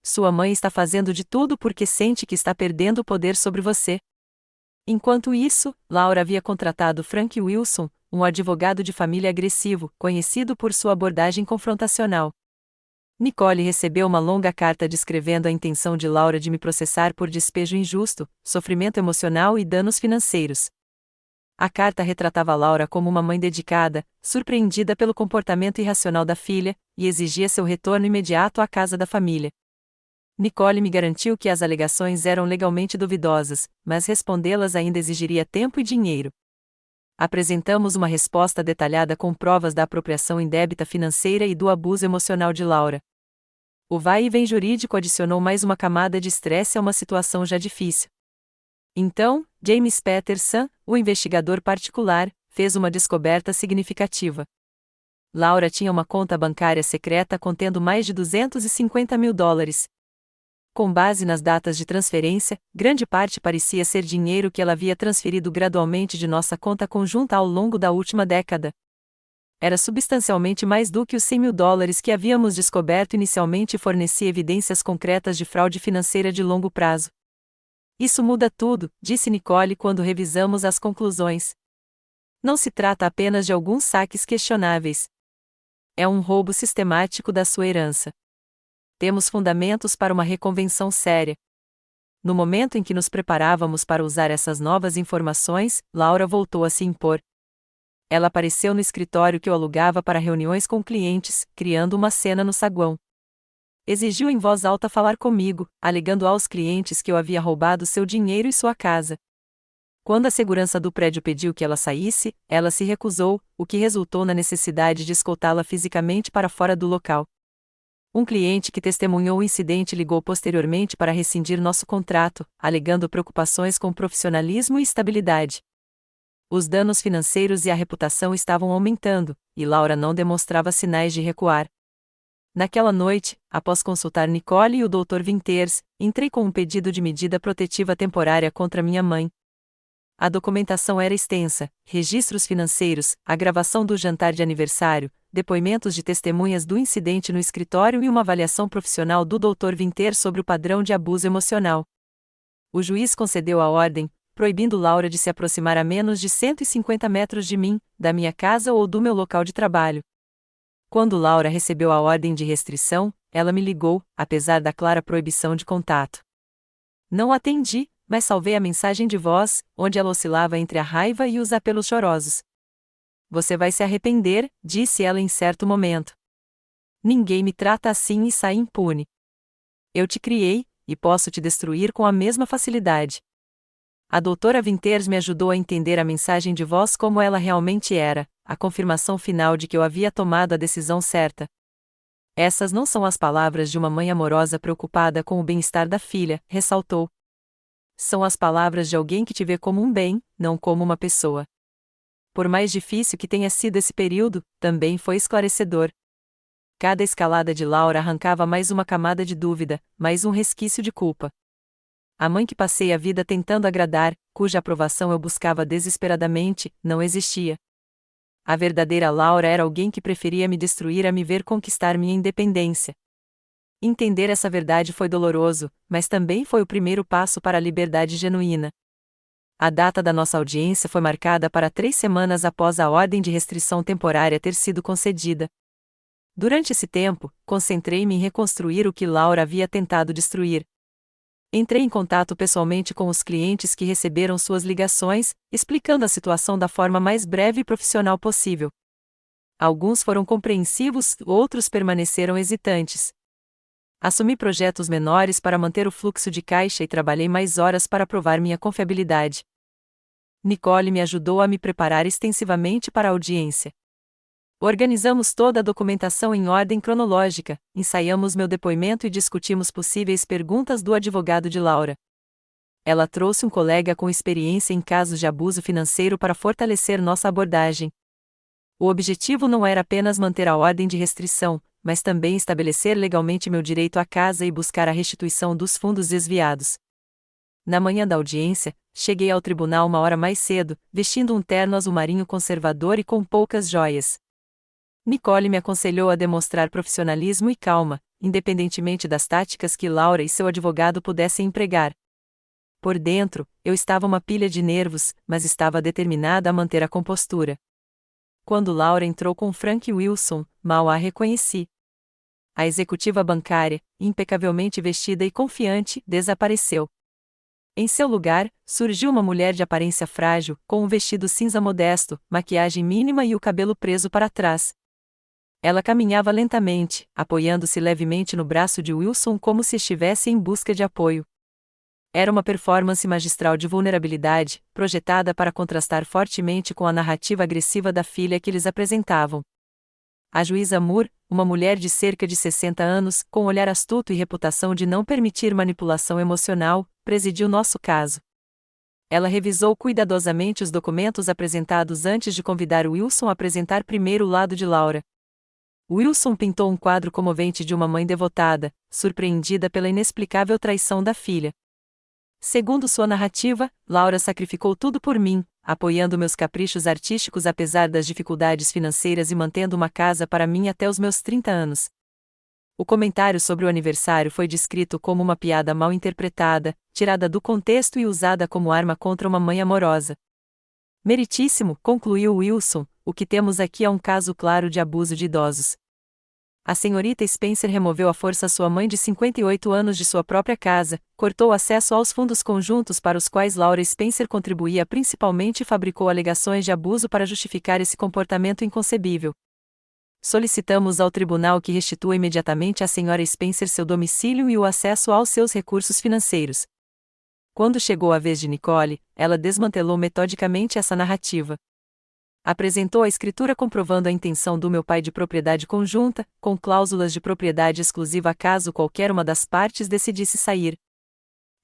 Sua mãe está fazendo de tudo porque sente que está perdendo o poder sobre você. Enquanto isso, Laura havia contratado Frank Wilson, um advogado de família agressivo, conhecido por sua abordagem confrontacional. Nicole recebeu uma longa carta descrevendo a intenção de Laura de me processar por despejo injusto, sofrimento emocional e danos financeiros. A carta retratava Laura como uma mãe dedicada, surpreendida pelo comportamento irracional da filha, e exigia seu retorno imediato à casa da família. Nicole me garantiu que as alegações eram legalmente duvidosas, mas respondê-las ainda exigiria tempo e dinheiro. Apresentamos uma resposta detalhada com provas da apropriação indébita financeira e do abuso emocional de Laura. O vai e vem jurídico adicionou mais uma camada de estresse a uma situação já difícil. Então, James Patterson, o investigador particular, fez uma descoberta significativa. Laura tinha uma conta bancária secreta contendo mais de $250 mil. Com base nas datas de transferência, grande parte parecia ser dinheiro que ela havia transferido gradualmente de nossa conta conjunta ao longo da última década. Era substancialmente mais do que os $100 mil que havíamos descoberto inicialmente e fornecia evidências concretas de fraude financeira de longo prazo. Isso muda tudo, disse Nicole quando revisamos as conclusões. Não se trata apenas de alguns saques questionáveis. É um roubo sistemático da sua herança. Temos fundamentos para uma reconvenção séria. No momento em que nos preparávamos para usar essas novas informações, Laura voltou a se impor. Ela apareceu no escritório que eu alugava para reuniões com clientes, criando uma cena no saguão. Exigiu em voz alta falar comigo, alegando aos clientes que eu havia roubado seu dinheiro e sua casa. Quando a segurança do prédio pediu que ela saísse, ela se recusou, o que resultou na necessidade de escoltá-la fisicamente para fora do local. Um cliente que testemunhou o incidente ligou posteriormente para rescindir nosso contrato, alegando preocupações com profissionalismo e estabilidade. Os danos financeiros e a reputação estavam aumentando, e Laura não demonstrava sinais de recuar. Naquela noite, após consultar Nicole e o Dr. Winters, entrei com um pedido de medida protetiva temporária contra minha mãe. A documentação era extensa: registros financeiros, a gravação do jantar de aniversário, depoimentos de testemunhas do incidente no escritório e uma avaliação profissional do Dr. Winters sobre o padrão de abuso emocional. O juiz concedeu a ordem, proibindo Laura de se aproximar a menos de 150 metros de mim, da minha casa ou do meu local de trabalho. Quando Laura recebeu a ordem de restrição, ela me ligou, apesar da clara proibição de contato. Não atendi, mas salvei a mensagem de voz, onde ela oscilava entre a raiva e os apelos chorosos. Você vai se arrepender, disse ela em certo momento. Ninguém me trata assim e sai impune. Eu te criei, e posso te destruir com a mesma facilidade. A doutora Winters me ajudou a entender a mensagem de voz como ela realmente era, a confirmação final de que eu havia tomado a decisão certa. Essas não são as palavras de uma mãe amorosa preocupada com o bem-estar da filha, ressaltou. São as palavras de alguém que te vê como um bem, não como uma pessoa. Por mais difícil que tenha sido esse período, também foi esclarecedor. Cada escalada de Laura arrancava mais uma camada de dúvida, mais um resquício de culpa. A mãe que passei a vida tentando agradar, cuja aprovação eu buscava desesperadamente, não existia. A verdadeira Laura era alguém que preferia me destruir a me ver conquistar minha independência. Entender essa verdade foi doloroso, mas também foi o primeiro passo para a liberdade genuína. A data da nossa audiência foi marcada para 3 semanas após a ordem de restrição temporária ter sido concedida. Durante esse tempo, concentrei-me em reconstruir o que Laura havia tentado destruir. Entrei em contato pessoalmente com os clientes que receberam suas ligações, explicando a situação da forma mais breve e profissional possível. Alguns foram compreensivos, outros permaneceram hesitantes. Assumi projetos menores para manter o fluxo de caixa e trabalhei mais horas para provar minha confiabilidade. Nicole me ajudou a me preparar extensivamente para a audiência. Organizamos toda a documentação em ordem cronológica, ensaiamos meu depoimento e discutimos possíveis perguntas do advogado de Laura. Ela trouxe um colega com experiência em casos de abuso financeiro para fortalecer nossa abordagem. O objetivo não era apenas manter a ordem de restrição, mas também estabelecer legalmente meu direito à casa e buscar a restituição dos fundos desviados. Na manhã da audiência, cheguei ao tribunal uma hora mais cedo, vestindo um terno azul marinho conservador e com poucas joias. Nicole me aconselhou a demonstrar profissionalismo e calma, independentemente das táticas que Laura e seu advogado pudessem empregar. Por dentro, eu estava uma pilha de nervos, mas estava determinada a manter a compostura. Quando Laura entrou com Frank Wilson, mal a reconheci. A executiva bancária, impecavelmente vestida e confiante, desapareceu. Em seu lugar, surgiu uma mulher de aparência frágil, com um vestido cinza modesto, maquiagem mínima e o cabelo preso para trás. Ela caminhava lentamente, apoiando-se levemente no braço de Wilson como se estivesse em busca de apoio. Era uma performance magistral de vulnerabilidade, projetada para contrastar fortemente com a narrativa agressiva da filha que eles apresentavam. A juíza Moore, uma mulher de cerca de 60 anos, com olhar astuto e reputação de não permitir manipulação emocional, presidiu nosso caso. Ela revisou cuidadosamente os documentos apresentados antes de convidar Wilson a apresentar primeiro o lado de Laura. Wilson pintou um quadro comovente de uma mãe devotada, surpreendida pela inexplicável traição da filha. Segundo sua narrativa, Laura sacrificou tudo por mim, apoiando meus caprichos artísticos apesar das dificuldades financeiras e mantendo uma casa para mim até os meus 30 anos. O comentário sobre o aniversário foi descrito como uma piada mal interpretada, tirada do contexto e usada como arma contra uma mãe amorosa. Meritíssimo, concluiu Wilson, o que temos aqui é um caso claro de abuso de idosos. A senhorita Spencer removeu à força sua mãe de 58 anos de sua própria casa, cortou acesso aos fundos conjuntos para os quais Laura Spencer contribuía principalmente e fabricou alegações de abuso para justificar esse comportamento inconcebível. Solicitamos ao tribunal que restitua imediatamente à senhora Spencer seu domicílio e o acesso aos seus recursos financeiros. Quando chegou a vez de Nicole, ela desmantelou metodicamente essa narrativa. Apresentou a escritura comprovando a intenção do meu pai de propriedade conjunta, com cláusulas de propriedade exclusiva caso qualquer uma das partes decidisse sair.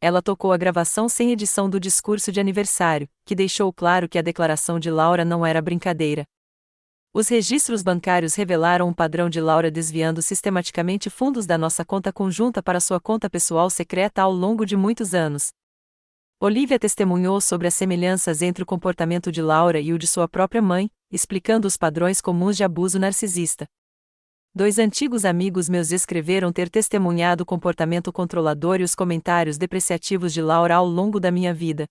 Ela tocou a gravação sem edição do discurso de aniversário, que deixou claro que a declaração de Laura não era brincadeira. Os registros bancários revelaram um padrão de Laura desviando sistematicamente fundos da nossa conta conjunta para sua conta pessoal secreta ao longo de muitos anos. Olivia testemunhou sobre as semelhanças entre o comportamento de Laura e o de sua própria mãe, explicando os padrões comuns de abuso narcisista. 2 antigos amigos meus descreveram ter testemunhado o comportamento controlador e os comentários depreciativos de Laura ao longo da minha vida.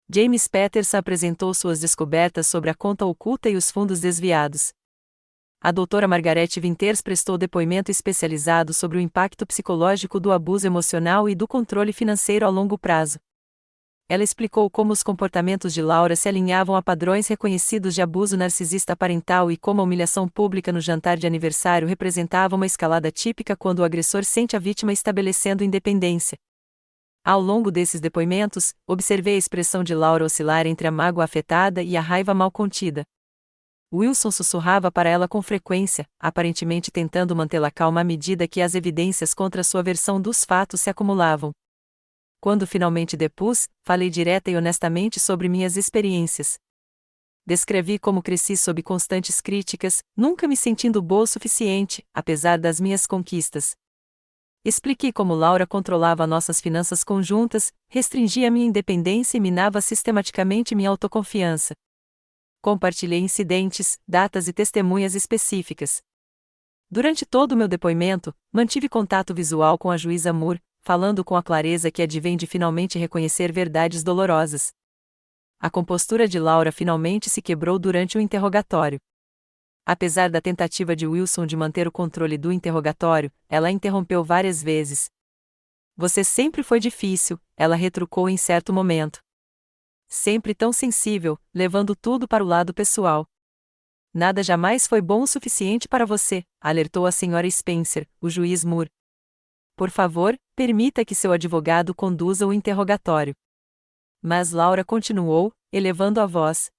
James Patterson apresentou suas descobertas sobre a conta oculta e os fundos desviados. A doutora Margaret Winters prestou depoimento especializado sobre o impacto psicológico do abuso emocional e do controle financeiro a longo prazo. Ela explicou como os comportamentos de Laura se alinhavam a padrões reconhecidos de abuso narcisista parental e como a humilhação pública no jantar de aniversário representava uma escalada típica quando o agressor sente a vítima estabelecendo independência. Ao longo desses depoimentos, observei a expressão de Laura oscilar entre a mágoa afetada e a raiva mal contida. Wilson sussurrava para ela com frequência, aparentemente tentando mantê-la calma à medida que as evidências contra sua versão dos fatos se acumulavam. Quando finalmente depus, falei direta e honestamente sobre minhas experiências. Descrevi como cresci sob constantes críticas, nunca me sentindo boa o suficiente, apesar das minhas conquistas. Expliquei como Laura controlava nossas finanças conjuntas, restringia minha independência e minava sistematicamente minha autoconfiança. Compartilhei incidentes, datas e testemunhas específicas. Durante todo o meu depoimento, mantive contato visual com a juíza Moore, falando com a clareza que advém de finalmente reconhecer verdades dolorosas. A compostura de Laura finalmente se quebrou durante o interrogatório. Apesar da tentativa de Wilson de manter o controle do interrogatório, ela interrompeu várias vezes. Você sempre foi difícil, ela retrucou em certo momento. Sempre tão sensível, levando tudo para o lado pessoal. Nada jamais foi bom o suficiente para você, alertou a senhora Spencer, o juiz Moore. Por favor, permita que seu advogado conduza o interrogatório. Mas Laura continuou, elevando a voz.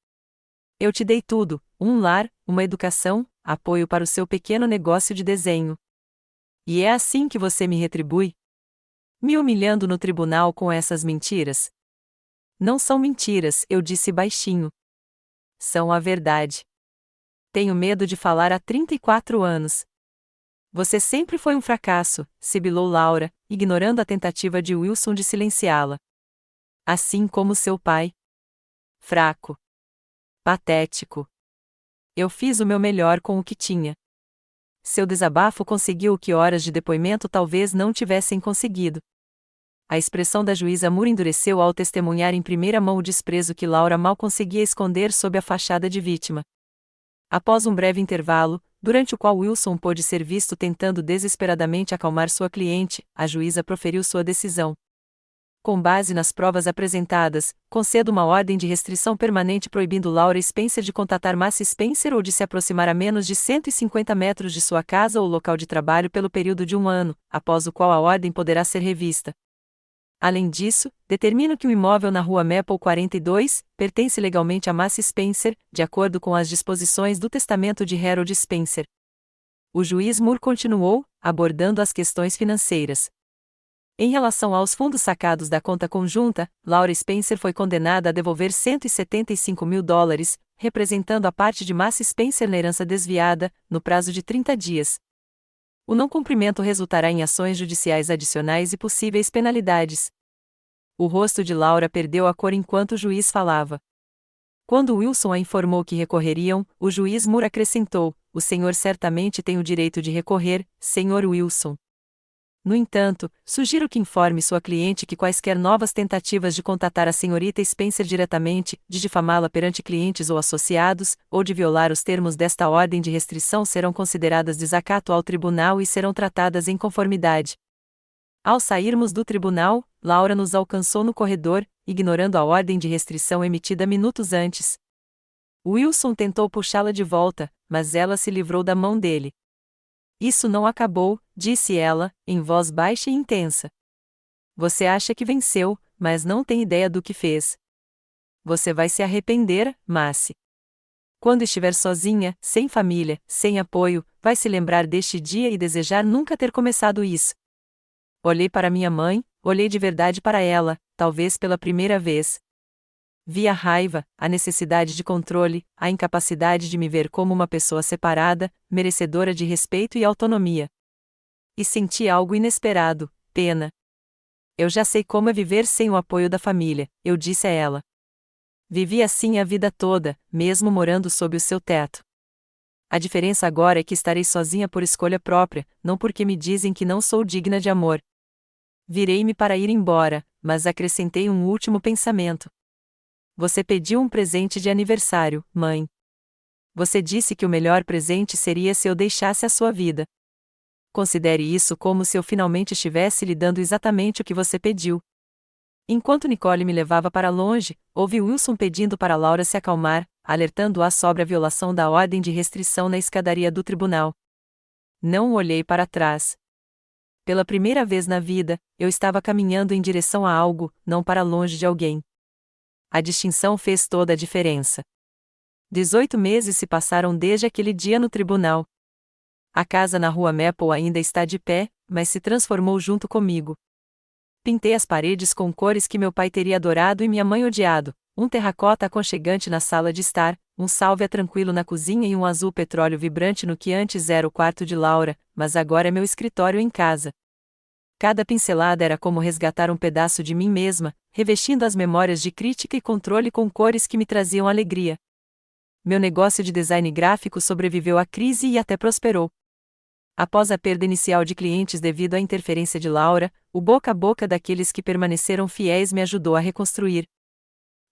Eu te dei tudo, um lar, uma educação, apoio para o seu pequeno negócio de desenho. E é assim que você me retribui? Me humilhando no tribunal com essas mentiras? Não são mentiras, eu disse baixinho. São a verdade. Tenho medo de falar há 34 anos. Você sempre foi um fracasso, sibilou Laura, ignorando a tentativa de Wilson de silenciá-la. Assim como seu pai. Fraco. Patético. Eu fiz o meu melhor com o que tinha. Seu desabafo conseguiu o que horas de depoimento talvez não tivessem conseguido. A expressão da juíza Moore endureceu ao testemunhar em primeira mão o desprezo que Laura mal conseguia esconder sob a fachada de vítima. Após um breve intervalo, durante o qual Wilson pôde ser visto tentando desesperadamente acalmar sua cliente, a juíza proferiu sua decisão. Com base nas provas apresentadas, concedo uma ordem de restrição permanente proibindo Laura Spencer de contatar Macy Spencer ou de se aproximar a menos de 150 metros de sua casa ou local de trabalho pelo período de 1 ano, após o qual a ordem poderá ser revista. Além disso, determino que o imóvel na rua Maple 42 pertence legalmente a Macy Spencer, de acordo com as disposições do testamento de Harold Spencer. O juiz Moore continuou, abordando as questões financeiras. Em relação aos fundos sacados da conta conjunta, Laura Spencer foi condenada a devolver $175 mil, representando a parte de Macy Spencer na herança desviada, no prazo de 30 dias. O não cumprimento resultará em ações judiciais adicionais e possíveis penalidades. O rosto de Laura perdeu a cor enquanto o juiz falava. Quando Wilson a informou que recorreriam, o juiz Moore acrescentou: o senhor certamente tem o direito de recorrer, Sr. Wilson. No entanto, sugiro que informe sua cliente que quaisquer novas tentativas de contatar a senhorita Spencer diretamente, de difamá-la perante clientes ou associados, ou de violar os termos desta ordem de restrição serão consideradas desacato ao tribunal e serão tratadas em conformidade. Ao sairmos do tribunal, Laura nos alcançou no corredor, ignorando a ordem de restrição emitida minutos antes. Wilson tentou puxá-la de volta, mas ela se livrou da mão dele. Isso não acabou, disse ela, em voz baixa e intensa. Você acha que venceu, mas não tem ideia do que fez. Você vai se arrepender, Macy. Quando estiver sozinha, sem família, sem apoio, vai se lembrar deste dia e desejar nunca ter começado isso. Olhei para minha mãe, olhei de verdade para ela, talvez pela primeira vez. Vi a raiva, a necessidade de controle, a incapacidade de me ver como uma pessoa separada, merecedora de respeito e autonomia. E senti algo inesperado, pena. Eu já sei como é viver sem o apoio da família, eu disse a ela. Vivi assim a vida toda, mesmo morando sob o seu teto. A diferença agora é que estarei sozinha por escolha própria, não porque me dizem que não sou digna de amor. Virei-me para ir embora, mas acrescentei um último pensamento. Você pediu um presente de aniversário, mãe. Você disse que o melhor presente seria se eu deixasse a sua vida. Considere isso como se eu finalmente estivesse lhe dando exatamente o que você pediu. Enquanto Nicole me levava para longe, ouvi Wilson pedindo para Laura se acalmar, alertando-a sobre a violação da ordem de restrição na escadaria do tribunal. Não olhei para trás. Pela primeira vez na vida, eu estava caminhando em direção a algo, não para longe de alguém. A distinção fez toda a diferença. 18 meses se passaram desde aquele dia no tribunal. A casa na rua Maple ainda está de pé, mas se transformou junto comigo. Pintei as paredes com cores que meu pai teria adorado e minha mãe odiado, um terracota aconchegante na sala de estar, um sálvia tranquilo na cozinha e um azul petróleo vibrante no que antes era o quarto de Laura, mas agora é meu escritório em casa. Cada pincelada era como resgatar um pedaço de mim mesma, revestindo as memórias de crítica e controle com cores que me traziam alegria. Meu negócio de design gráfico sobreviveu à crise e até prosperou. Após a perda inicial de clientes devido à interferência de Laura, o boca a boca daqueles que permaneceram fiéis me ajudou a reconstruir.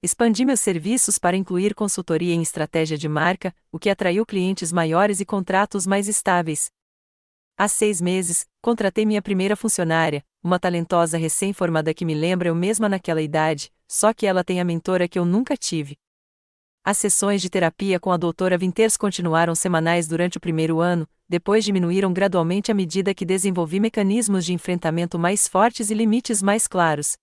Expandi meus serviços para incluir consultoria em estratégia de marca, o que atraiu clientes maiores e contratos mais estáveis. Há 6 meses, contratei minha primeira funcionária, uma talentosa recém-formada que me lembra eu mesma naquela idade, só que ela tem a mentora que eu nunca tive. As sessões de terapia com a doutora Winters continuaram semanais durante o primeiro ano, depois diminuíram gradualmente à medida que desenvolvi mecanismos de enfrentamento mais fortes e limites mais claros.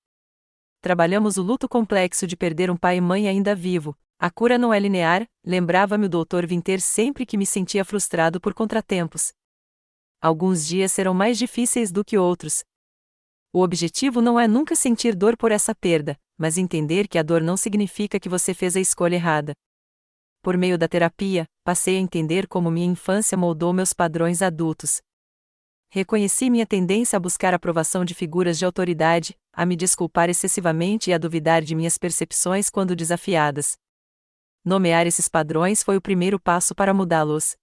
Trabalhamos o luto complexo de perder um pai e mãe ainda vivo. A cura não é linear, lembrava-me o Dr. Winters sempre que me sentia frustrado por contratempos. Alguns dias serão mais difíceis do que outros. O objetivo não é nunca sentir dor por essa perda, mas entender que a dor não significa que você fez a escolha errada. Por meio da terapia, passei a entender como minha infância moldou meus padrões adultos. Reconheci minha tendência a buscar a aprovação de figuras de autoridade, a me desculpar excessivamente e a duvidar de minhas percepções quando desafiadas. Nomear esses padrões foi o primeiro passo para mudá-los.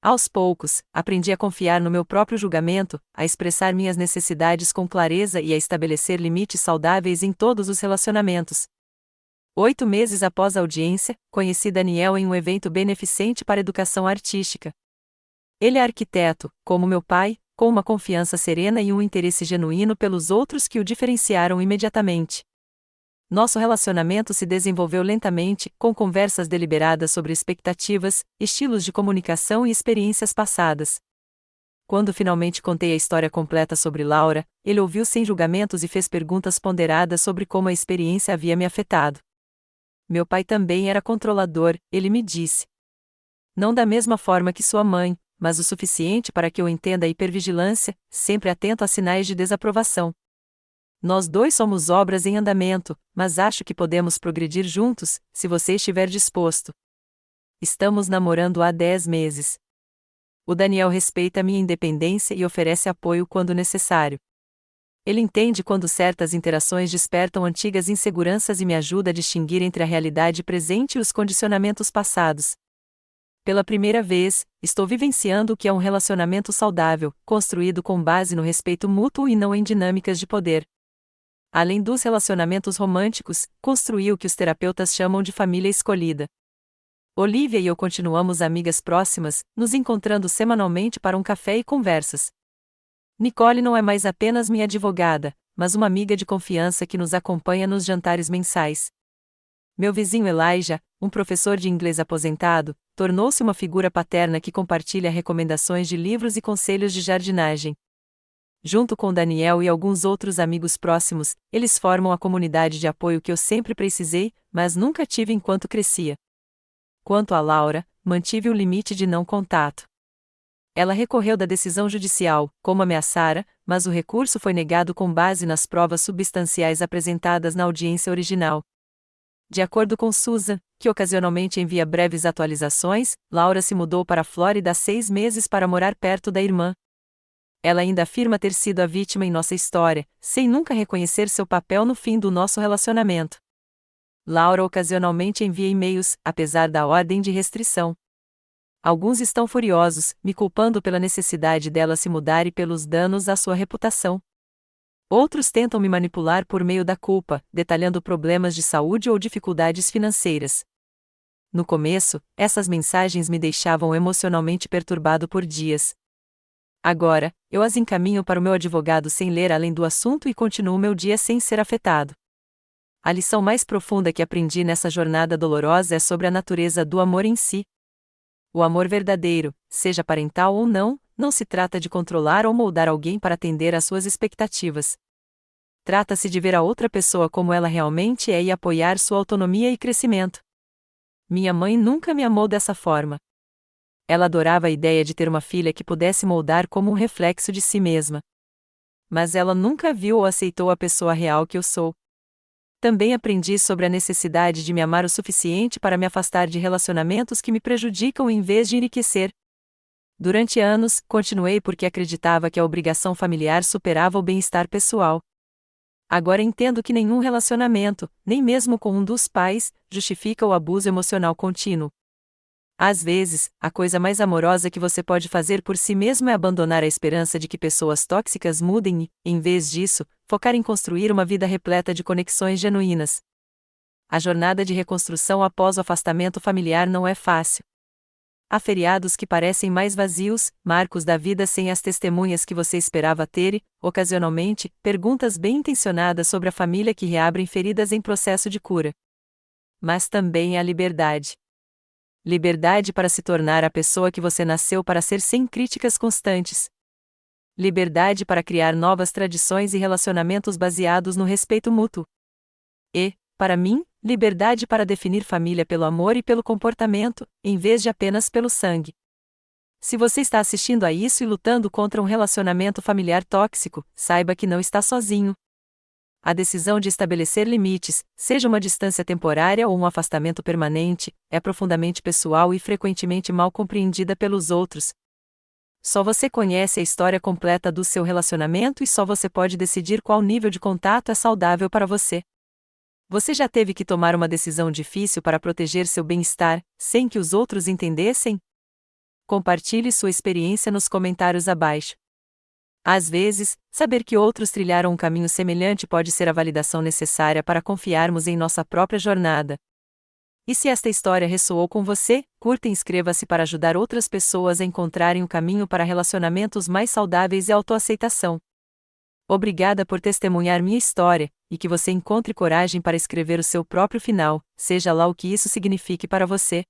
Aos poucos, aprendi a confiar no meu próprio julgamento, a expressar minhas necessidades com clareza e a estabelecer limites saudáveis em todos os relacionamentos. 8 meses após a audiência, conheci Daniel em um evento beneficente para educação artística. Ele é arquiteto, como meu pai, com uma confiança serena e um interesse genuíno pelos outros que o diferenciaram imediatamente. Nosso relacionamento se desenvolveu lentamente, com conversas deliberadas sobre expectativas, estilos de comunicação e experiências passadas. Quando finalmente contei a história completa sobre Laura, ele ouviu sem julgamentos e fez perguntas ponderadas sobre como a experiência havia me afetado. Meu pai também era controlador, ele me disse. Não da mesma forma que sua mãe, mas o suficiente para que eu entenda a hipervigilância, sempre atento a sinais de desaprovação. Nós dois somos obras em andamento, mas acho que podemos progredir juntos, se você estiver disposto. Estamos namorando há 10 meses. O Daniel respeita minha independência e oferece apoio quando necessário. Ele entende quando certas interações despertam antigas inseguranças e me ajuda a distinguir entre a realidade presente e os condicionamentos passados. Pela primeira vez, estou vivenciando o que é um relacionamento saudável, construído com base no respeito mútuo e não em dinâmicas de poder. Além dos relacionamentos românticos, construí o que os terapeutas chamam de família escolhida. Olivia e eu continuamos amigas próximas, nos encontrando semanalmente para um café e conversas. Nicole não é mais apenas minha advogada, mas uma amiga de confiança que nos acompanha nos jantares mensais. Meu vizinho Elijah, um professor de inglês aposentado, tornou-se uma figura paterna que compartilha recomendações de livros e conselhos de jardinagem. Junto com Daniel e alguns outros amigos próximos, eles formam a comunidade de apoio que eu sempre precisei, mas nunca tive enquanto crescia. Quanto a Laura, mantive o limite de não contato. Ela recorreu da decisão judicial, como ameaçara, mas o recurso foi negado com base nas provas substanciais apresentadas na audiência original. De acordo com Susan, que ocasionalmente envia breves atualizações, Laura se mudou para a Flórida há 6 meses para morar perto da irmã. Ela ainda afirma ter sido a vítima em nossa história, sem nunca reconhecer seu papel no fim do nosso relacionamento. Laura ocasionalmente envia e-mails, apesar da ordem de restrição. Alguns estão furiosos, me culpando pela necessidade dela se mudar e pelos danos à sua reputação. Outros tentam me manipular por meio da culpa, detalhando problemas de saúde ou dificuldades financeiras. No começo, essas mensagens me deixavam emocionalmente perturbado por dias. Agora, eu as encaminho para o meu advogado sem ler além do assunto e continuo meu dia sem ser afetado. A lição mais profunda que aprendi nessa jornada dolorosa é sobre a natureza do amor em si. O amor verdadeiro, seja parental ou não, não se trata de controlar ou moldar alguém para atender às suas expectativas. Trata-se de ver a outra pessoa como ela realmente é e apoiar sua autonomia e crescimento. Minha mãe nunca me amou dessa forma. Ela adorava a ideia de ter uma filha que pudesse moldar como um reflexo de si mesma. Mas ela nunca viu ou aceitou a pessoa real que eu sou. Também aprendi sobre a necessidade de me amar o suficiente para me afastar de relacionamentos que me prejudicam em vez de enriquecer. Durante anos, continuei porque acreditava que a obrigação familiar superava o bem-estar pessoal. Agora entendo que nenhum relacionamento, nem mesmo com um dos pais, justifica o abuso emocional contínuo. Às vezes, a coisa mais amorosa que você pode fazer por si mesmo é abandonar a esperança de que pessoas tóxicas mudem e, em vez disso, focar em construir uma vida repleta de conexões genuínas. A jornada de reconstrução após o afastamento familiar não é fácil. Há feriados que parecem mais vazios, marcos da vida sem as testemunhas que você esperava ter e, ocasionalmente, perguntas bem intencionadas sobre a família que reabrem feridas em processo de cura. Mas também há liberdade. Liberdade para se tornar a pessoa que você nasceu para ser sem críticas constantes. Liberdade para criar novas tradições e relacionamentos baseados no respeito mútuo. E, para mim, liberdade para definir família pelo amor e pelo comportamento, em vez de apenas pelo sangue. Se você está assistindo a isso e lutando contra um relacionamento familiar tóxico, saiba que não está sozinho. A decisão de estabelecer limites, seja uma distância temporária ou um afastamento permanente, é profundamente pessoal e frequentemente mal compreendida pelos outros. Só você conhece a história completa do seu relacionamento e só você pode decidir qual nível de contato é saudável para você. Você já teve que tomar uma decisão difícil para proteger seu bem-estar, sem que os outros entendessem? Compartilhe sua experiência nos comentários abaixo. Às vezes, saber que outros trilharam um caminho semelhante pode ser a validação necessária para confiarmos em nossa própria jornada. E se esta história ressoou com você, curta e inscreva-se para ajudar outras pessoas a encontrarem o caminho para relacionamentos mais saudáveis e autoaceitação. Obrigada por testemunhar minha história, e que você encontre coragem para escrever o seu próprio final, seja lá o que isso signifique para você.